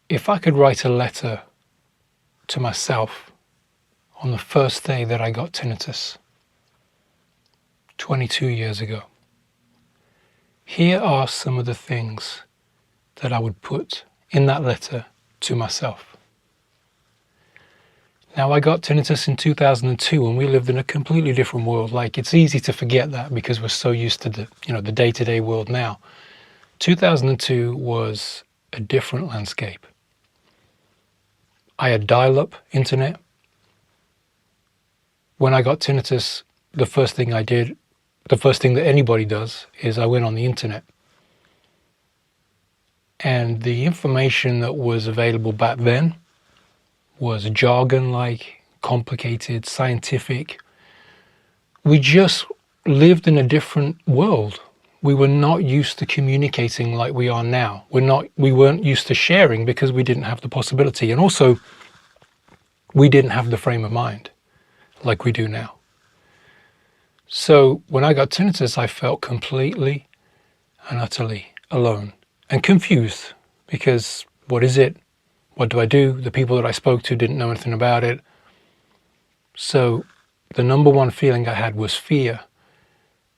if I could write a letter to myself on the first day that I got tinnitus, 22 years ago, here are some of the things that I would put in that letter to myself. Now, I got tinnitus in 2002 and we lived in a completely different world. Like, it's easy to forget that because we're so used to the day-to-day world now. 2002 was a different landscape. I had dial-up internet. When I got tinnitus, the first thing that anybody does is I went on the internet. And the information that was available back then was jargon-like, complicated, scientific. We just lived in a different world. We were not used to communicating like we are now. We weren't used to sharing because we didn't have the possibility. And also, we didn't have the frame of mind like we do now. So when I got tinnitus, I felt completely and utterly alone and confused because what is it? What do I do? The people that I spoke to didn't know anything about it. So the number one feeling I had was fear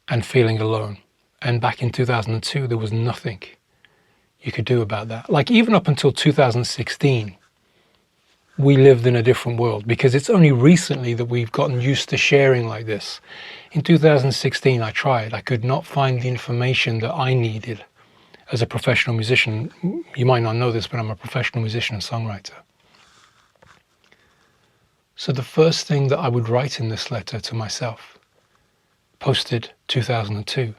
and feeling alone. And back in 2002, there was nothing you could do about that. Like, even up until 2016, we lived in a different world because it's only recently that we've gotten used to sharing like this. In 2016, I tried. I could not find the information that I needed as a professional musician. You might not know this, but I'm a professional musician and songwriter. So the first thing that I would write in this letter to myself, posted 2002,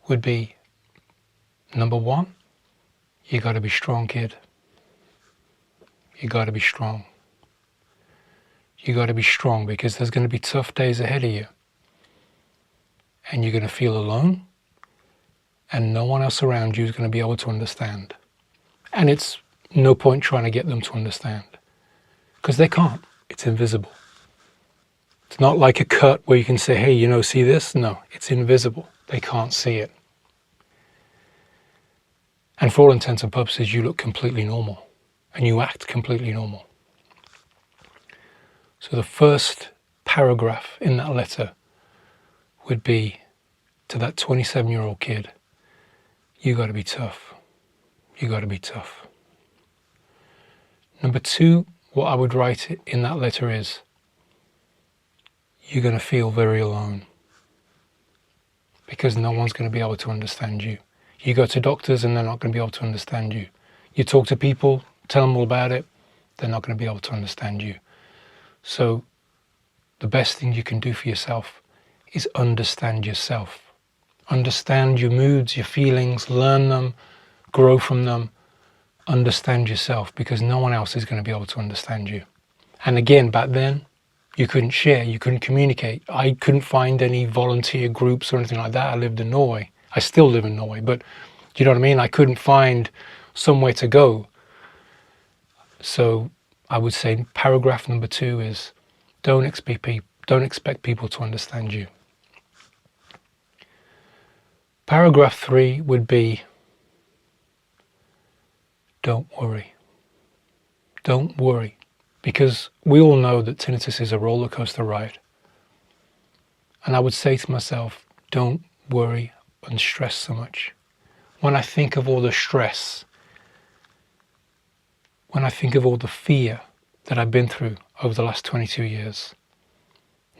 would be, number one, you got to be strong, kid. You got to be strong. You got to be strong because there's going to be tough days ahead of you. And you're going to feel alone. And no one else around you is going to be able to understand. And it's no point trying to get them to understand. Because they can't. It's invisible. It's not like a cut where you can say, hey, see this? No, it's invisible. They can't see it. And for all intents and purposes, you look completely normal. And you act completely normal. So the first paragraph in that letter would be to that 27-year-old kid, you got to be tough. You got to be tough. Number two, what I would write in that letter is, you're going to feel very alone because no one's going to be able to understand you. You go to doctors and they're not going to be able to understand you. You talk to people, tell them all about it, they're not going to be able to understand you. So the best thing you can do for yourself is understand yourself. Understand your moods, your feelings, learn them, grow from them. Understand yourself because no one else is going to be able to understand you. And again, back then, you couldn't share, you couldn't communicate. I couldn't find any volunteer groups or anything like that. I lived in Norway. I still live in Norway, but do you know what I mean? I couldn't find somewhere to go. So I would say paragraph number two is, don't expect people to understand you. Paragraph three would be, don't worry. Don't worry. Because we all know that tinnitus is a roller coaster ride. And I would say to myself, don't worry and stress so much. When I think of all the stress, when I think of all the fear that I've been through over the last 22 years,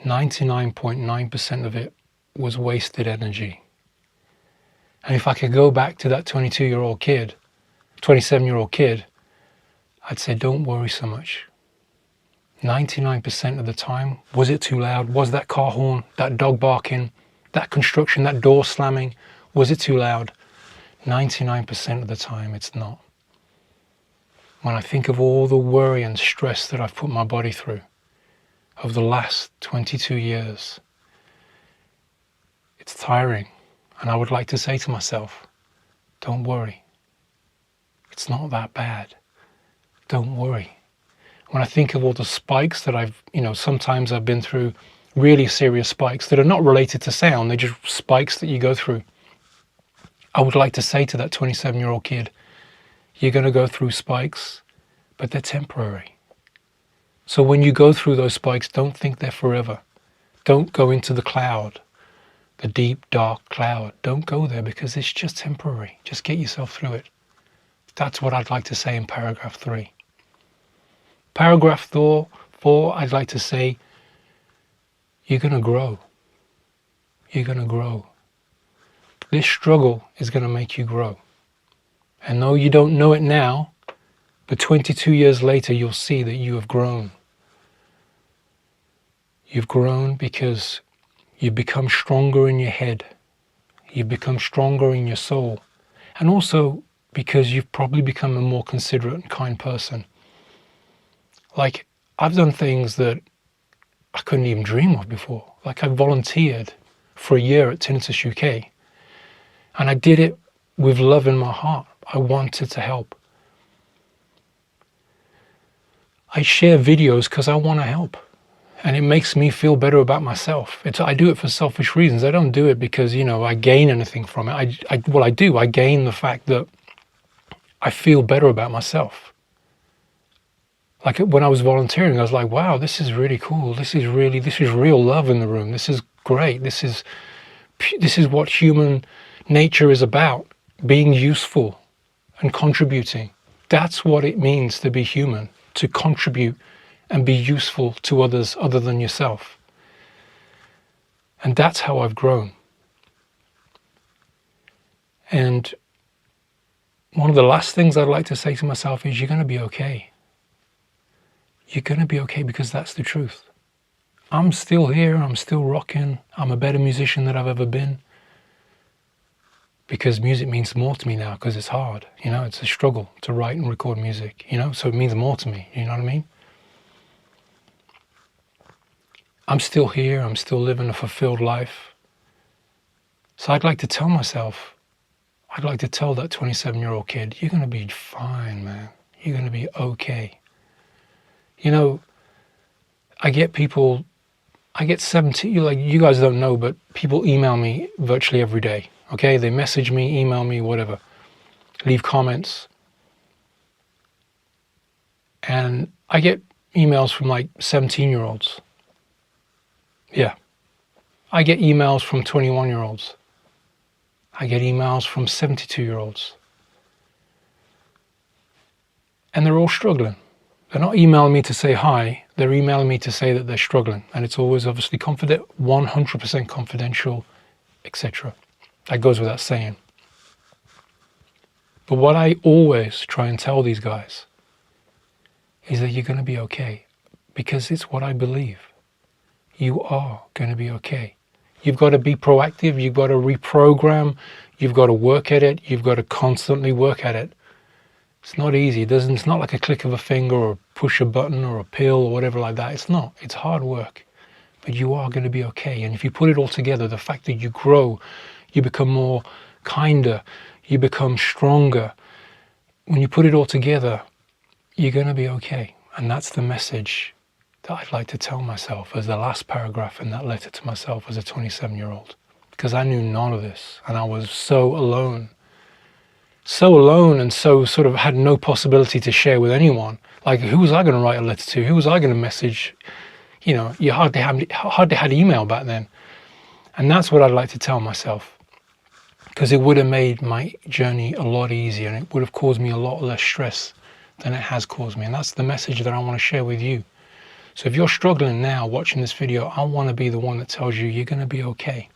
99.9% of it was wasted energy. And if I could go back to that 27-year-old kid, I'd say, don't worry so much. 99% of the time, was it too loud? Was that car horn, that dog barking, that construction, that door slamming, was it too loud? 99% of the time, it's not. When I think of all the worry and stress that I've put my body through over the last 22 years, it's tiring. And I would like to say to myself, don't worry. It's not that bad. Don't worry. When I think of all the spikes that sometimes I've been through, really serious spikes that are not related to sound, they're just spikes that you go through. I would like to say to that 27-year-old kid, You're going to go through spikes, but they're temporary. So when you go through those spikes, don't think they're forever. Don't go into the cloud, the deep, dark cloud. Don't go there, because it's just temporary. Just get yourself through it. That's what I'd like to say in paragraph 3. Paragraph 4, I'd like to say, you're going to grow. You're going to grow. This struggle is going to make you grow. And though you don't know it now, but 22 years later, you'll see that you have grown. You've grown because you've become stronger in your head. You've become stronger in your soul. And also because you've probably become a more considerate and kind person. Like, I've done things that I couldn't even dream of before. Like, I volunteered for a year at Tinnitus UK. And I did it with love in my heart. I wanted to help. I share videos because I want to help. And it makes me feel better about myself. I do it for selfish reasons. I don't do it because, I gain anything from it. I do. I gain the fact that I feel better about myself. Like when I was volunteering, I was like, wow, this is really cool. This is real love in the room. This is great. This is what human nature is about, being useful and contributing. That's what it means to be human, to contribute and be useful to others other than yourself. And that's how I've grown. And one of the last things I'd like to say to myself is, you're going to be okay. You're going to be okay, because that's the truth. I'm still here. I'm still rocking. I'm a better musician than I've ever been. Because music means more to me now, because it's hard. It's a struggle to write and record music, so it means more to me. You know what I mean? I'm still here. I'm still living a fulfilled life. So I'd like to tell myself, I'd like to tell that 27-year-old kid, you're going to be fine, man. You're going to be okay. I get 70, like you guys don't know, but people email me virtually every day. Okay, they message me, email me, whatever, leave comments. And I get emails from like 17-year-olds. Yeah. I get emails from 21-year-olds. I get emails from 72-year-olds. And they're all struggling. They're not emailing me to say hi, they're emailing me to say that they're struggling. And it's always obviously 100% confidential, etc. That goes without saying. But what I always try and tell these guys is that you're going to be okay, because it's what I believe. You are going to be okay. You've got to be proactive. You've got to reprogram. You've got to work at it. You've got to constantly work at it. It's not easy. It's not like a click of a finger or push a button or a pill or whatever like that. It's not. It's hard work. But you are going to be okay. And if you put it all together, the fact that you grow, you become more kinder, you become stronger. When you put it all together, you're going to be okay. And that's the message that I'd like to tell myself as the last paragraph in that letter to myself as a 27-year-old. Because I knew none of this, and I was so alone. So alone, and so sort of had no possibility to share with anyone. Like, who was I going to write a letter to? Who was I going to message? You hardly had email back then. And that's what I'd like to tell myself. Because it would have made my journey a lot easier, and it would have caused me a lot less stress than it has caused me. And that's the message that I want to share with you. So if you're struggling now watching this video, I want to be the one that tells you you're going to be okay.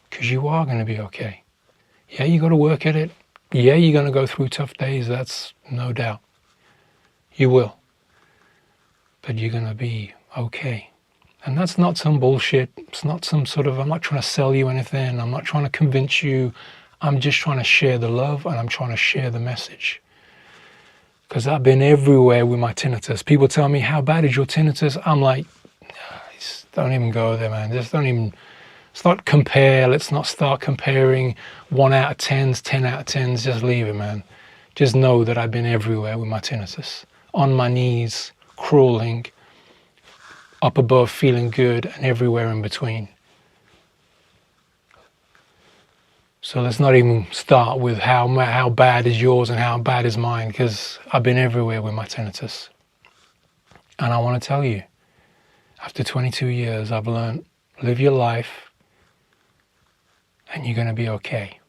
Because you are going to be okay. Yeah, you got to work at it. Yeah, you're going to go through tough days. That's no doubt. You will. But you're going to be okay. And that's not some bullshit. It's not some sort of, I'm not trying to sell you anything. I'm not trying to convince you. I'm just trying to share the love, and I'm trying to share the message. Because I've been everywhere with my tinnitus. People tell me, how bad is your tinnitus? I'm like, don't even go there, man. Just don't even, let's not compare. Let's not start comparing 1 out of 10s, 10 out of 10s. Just leave it, man. Just know that I've been everywhere with my tinnitus. On my knees, crawling, up above, feeling good, and everywhere in between. So let's not even start with how bad is yours and how bad is mine, because I've been everywhere with my tinnitus. And I want to tell you, after 22 years, I've learned, live your life and you're going to be okay.